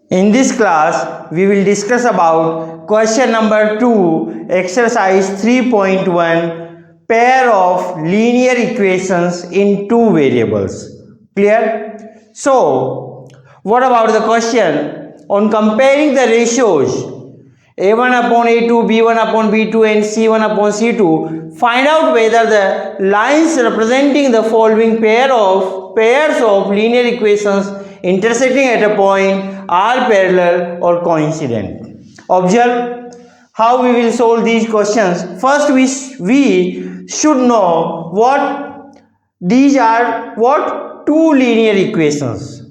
In this class, we will discuss about question number 2, exercise 3.1, pair of linear equations in two variables. Clear? So, what about the question? On comparing the ratios a1 upon a2, b1 upon b2 and c1 upon c2, find out whether the lines representing the following pairs of linear equations intersecting at a point are parallel or coincident. Observe how we will solve these questions. First, we should know what these are. What? Two linear equations.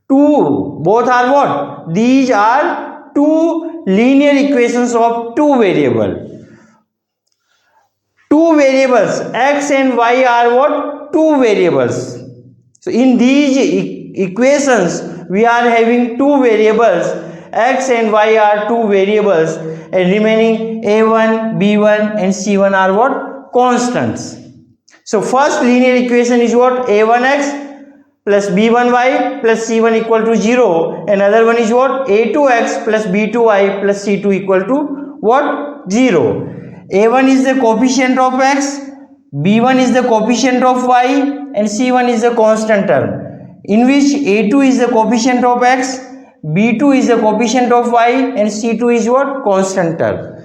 Both are what? These are two linear equations of two variables. Two variables x and y are what? Two variables. So in these equations we are having two variables, x and y are two variables, and remaining a1, b1 and c1 are what? Constants. So first linear equation is what? a1x plus b1y plus c1 equal to 0. Another one is what? a2x plus b2y plus c2 equal to what? 0. a1 is the coefficient of x, b1 is the coefficient of y, and c1 is the constant term, in which a2 is the coefficient of x, b2 is the coefficient of y, and c2 is what? Constant term.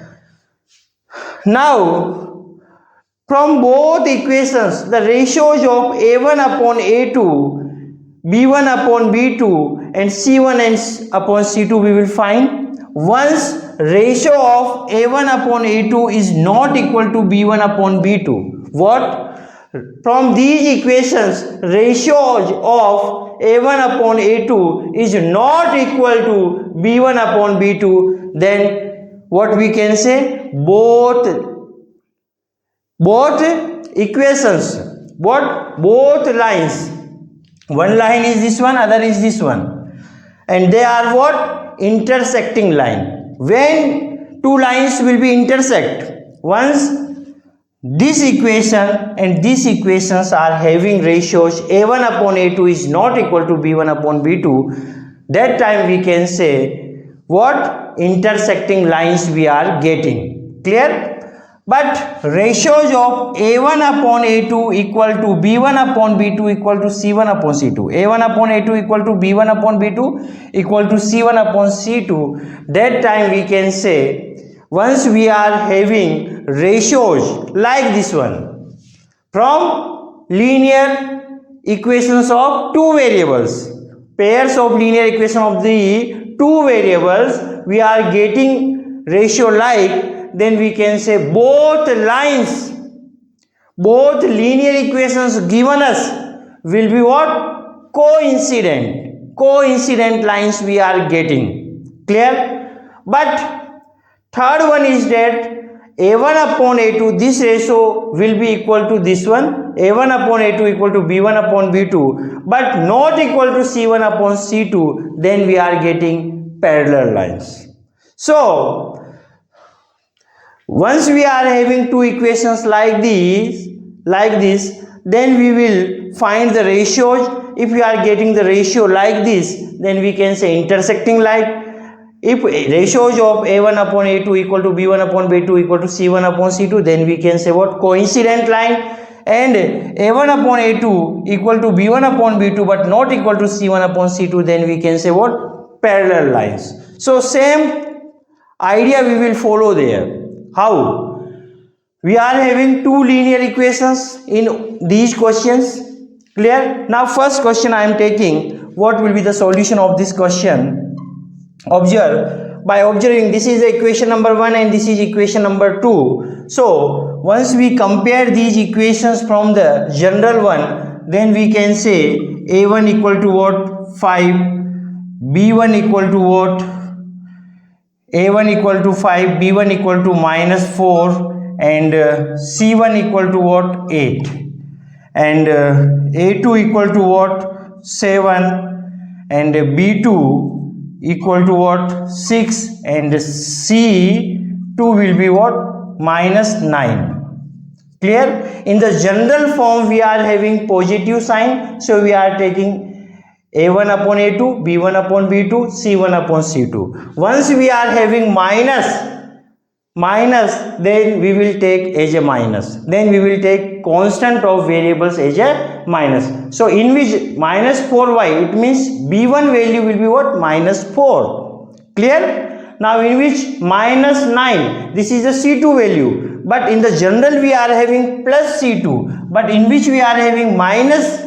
Now, from both equations, the ratios of a1 upon a2, b1 upon b2, and c1 upon c2 we will find. Once ratio of a1 upon a2 is not equal to b1 upon b2, what? From these equations, ratios of a1 upon a2 is not equal to b1 upon b2, then what we can say? Both equations, both lines, one line is this one, other is this one, and they are what? Intersecting line. When two lines will be intersect? Once this equation and these equations are having ratios a1 upon a2 is not equal to b1 upon b2, that time we can say what? Intersecting lines we are getting. Clear? But ratios of a1 upon a2 equal to b1 upon b2 equal to c1 upon c2, a1 upon a2 equal to b1 upon b2 equal to c1 upon c2, that time we can say, once we are having ratios like this one, from linear equations of two variables, pairs of linear equation of the two variables, we are getting ratio like, then we can say both lines, both linear equations given us will be what? Coincident lines we are getting. Clear? But third one is that a1 upon a2, this ratio will be equal to this one, a1 upon a2 equal to b1 upon b2, but not equal to c1 upon c2, then we are getting parallel lines. So once we are having two equations like this, then we will find the ratios. If we are getting the ratio like this, then we can say intersecting line. If ratios of a1 upon a2 equal to b1 upon b2 equal to c1 upon c2, then we can say what? Coincident line. And a1 upon a2 equal to b1 upon b2 but not equal to c1 upon c2, then we can say what? Parallel lines. So same idea we will follow there. How? We are having two linear equations in these questions. Clear? Now first question I am taking, what will be the solution of this question? Observe. By observing, this is equation number 1 and this is equation number 2. So once we compare these equations from the general one, then we can say a1 equal to what? 5, b1 equal to what? a1 equal to 5, b1 equal to -4, and c1 equal to what? 8, and a2 equal to what? 7, and b2 equal to what? 6, and c2 will be what? -9. Clear? In the general form we are having positive sign, so we are taking A1 upon A2, B1 upon B2, C1 upon C2. Once we are having minus, then we will take as a minus. Then we will take constant of variables as a minus. So in which minus 4y, it means B1 value will be what? Minus 4. Clear? Now in which minus 9, this is the C2 value. But in the general we are having plus C2. But in which we are having minus,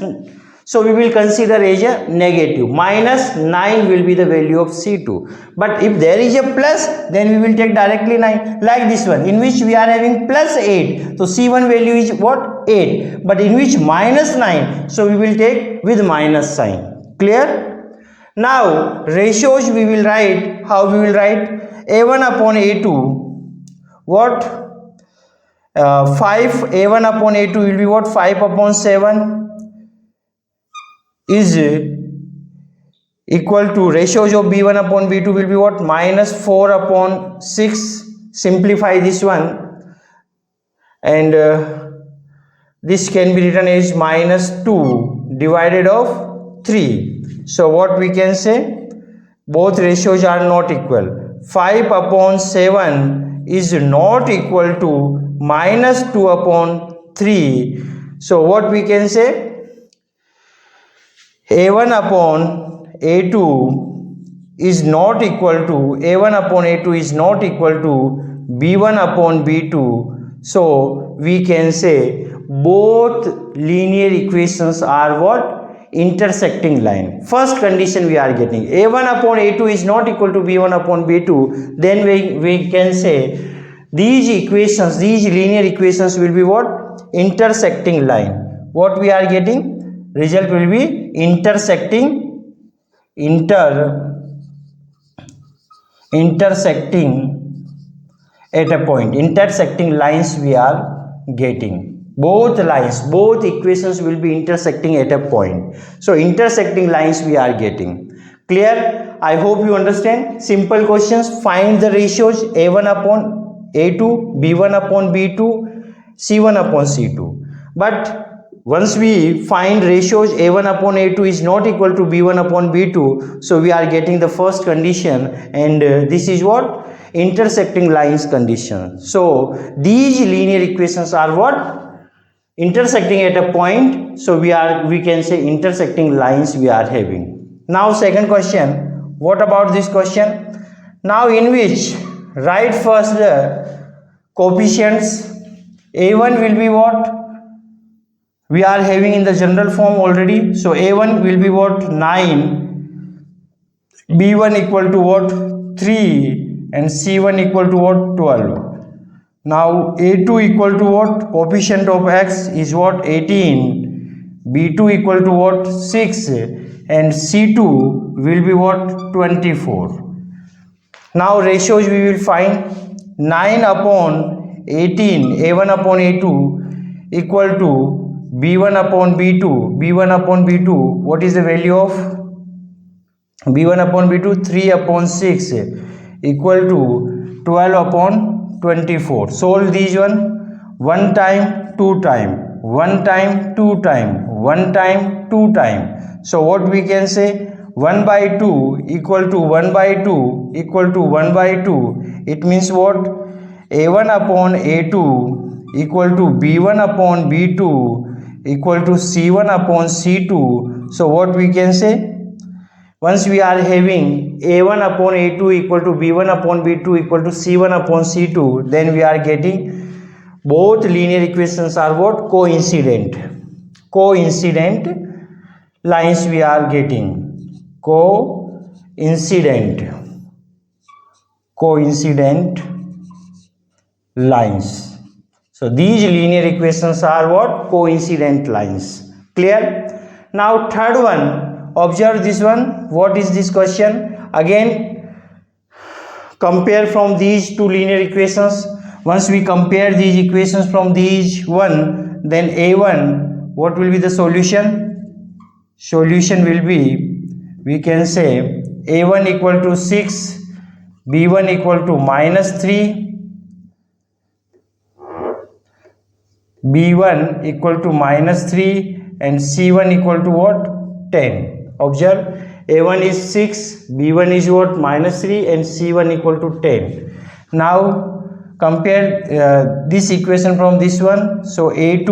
so we will consider as a negative. Minus 9 will be the value of C2. But if there is a plus, then we will take directly 9. Like this one, in which we are having plus 8. So C1 value is what? 8. But in which minus 9. So we will take with minus sign. Clear? Now ratios we will write. How we will write? A1 upon A2. What? 5. A1 upon A2 will be what? 5 upon 7. Is equal to ratios of B1 upon B2 will be what? Minus 4 upon 6. Simplify this one, and this can be written as minus 2 divided of 3. So what we can say? Both ratios are not equal. 5 upon 7 is not equal to minus 2 upon 3. So what we can say? A1 upon A2 is not equal to B1 upon B2. So we can say both linear equations are what? Intersecting line. First condition we are getting. A1 upon A2 is not equal to B1 upon B2. Then we can say these equations, these linear equations will be what? Intersecting line. What we are getting? Result will be intersecting at a point. Intersecting lines we are getting. Both lines, both equations will be intersecting at a point. So intersecting lines we are getting. Clear? I hope you understand. Simple questions. Find the ratios A1 upon A2, B1 upon B2, C1 upon C2. But once we find ratios A1 upon A2 is not equal to B1 upon B2, so we are getting the first condition, and this is what? Intersecting lines condition. So these linear equations are what? Intersecting at a point. So we can say intersecting lines we are having. Now second question. What about this question? Now in which write first the coefficients. A1 will be what? We are having in the general form already. So A1 will be what? 9. B1 equal to what? 3. And C1 equal to what? 12. Now A2 equal to what? Coefficient of X is what? 18. B2 equal to what? 6. And C2 will be what? 24. Now ratios we will find. 9 upon 18. A1 upon A2 equal to B1 upon B2. B1 upon B2, what is the value of B1 upon B2? 3 upon 6 equal to 12 upon 24. Solve these one. 1 time, 2 time, 1 time, 2 time, 1 time, 2 time. So what we can say? 1 by 2 equal to 1 by 2 equal to 1 by 2. It means what? A1 upon A2 equal to B1 upon B2 equal to C1 upon C2. So what we can say? Once we are having A1 upon A2 equal to B1 upon B2 equal to C1 upon C2, then we are getting both linear equations are what? Coincident lines we are getting. Coincident lines. So these linear equations are what? Coincident lines. Clear? Now third one, observe this one. What is this question? Again, compare from these two linear equations. Once we compare these equations from these one, then A1, what will be the solution? Solution will be, we can say A1 equal to 6, B1 equal to minus 3, B1 equal to minus 3 and C1 equal to what? 10. Observe, A1 is 6, B1 is what, -3, and C1 equal to 10. Now compare this equation from this one. So A2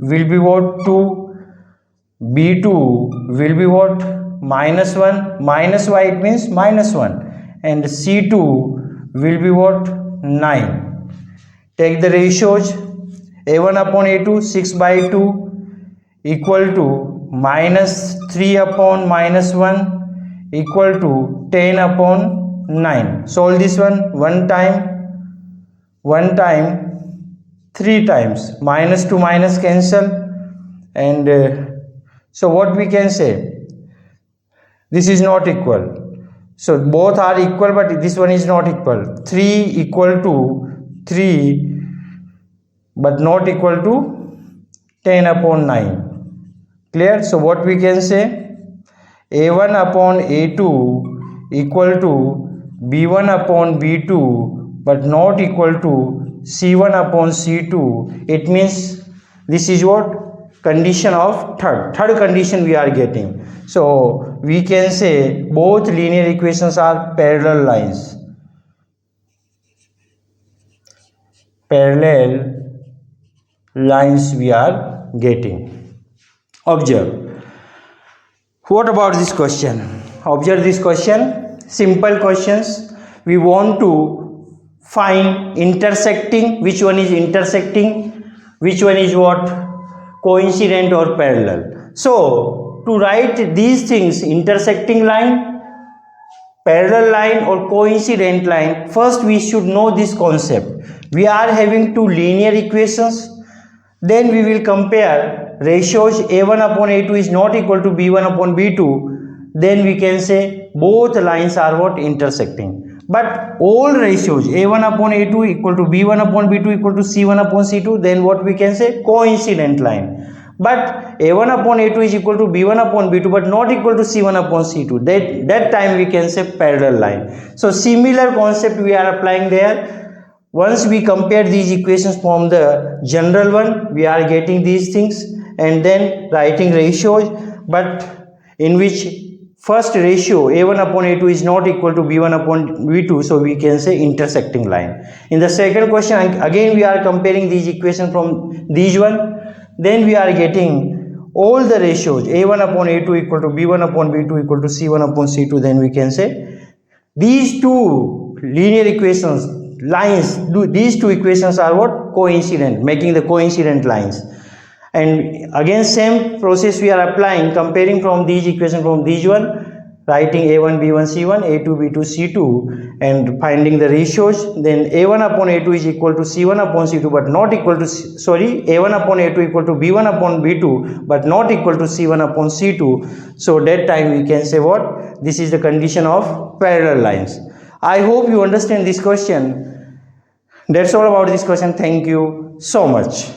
will be what, 2, B2 will be what, -1, minus y, it means -1, and C2 will be what, 9. Take the ratios. A1 upon A2, 6 by 2 equal to -3 upon -1 equal to 10 upon 9. Solve this one time, 3 times, minus to minus cancel, and so what we can say, this is not equal. So both are equal, but this one is not equal. 3 equal to 3 but not equal to 10 upon 9. Clear? So what we can say, A1 upon A2 equal to B1 upon B2 but not equal to C1 upon C2. It means this is what, condition of third condition we are getting. So we can say both linear equations are parallel lines. Parallel lines we are getting. Observe. What about this question? Observe this question. Simple questions. We want to find intersecting. Which one is intersecting? Which one is what? Coincident or parallel. So to write these things, intersecting line, parallel line or coincident line, first we should know this concept. We are having two linear equations. Then we will compare ratios. A1 upon A2 is not equal to B1 upon B2. Then we can say both lines are what, intersecting. But all ratios, A1 upon A2 equal to B1 upon B2 equal to C1 upon C2, then what we can say, coincident line. But A1 upon A2 is equal to B1 upon B2 but not equal to C1 upon C2. That time we can say parallel line. So similar concept we are applying there. Once we compare these equations from the general one, we are getting these things, and then writing ratios, but in which first ratio A1 upon A2 is not equal to B1 upon B2, so we can say intersecting line. In the second question, again we are comparing these equations from these one, then we are getting all the ratios A1 upon A2 equal to B1 upon B2 equal to C1 upon C2, then we can say these two linear equations lines, these two equations are what, coincident, making the coincident lines. And again same process we are applying, comparing from these equations from these one, writing A1 B1 C1, A2 B2 C2, and finding the ratios. Then A1 upon A2 is equal to C1 upon C2 but not equal to, A1 upon A2 equal to B1 upon B2 but not equal to C1 upon C2. So that time we can say what, this is the condition of parallel lines. I hope you understand this question. That's all about this question. Thank you so much.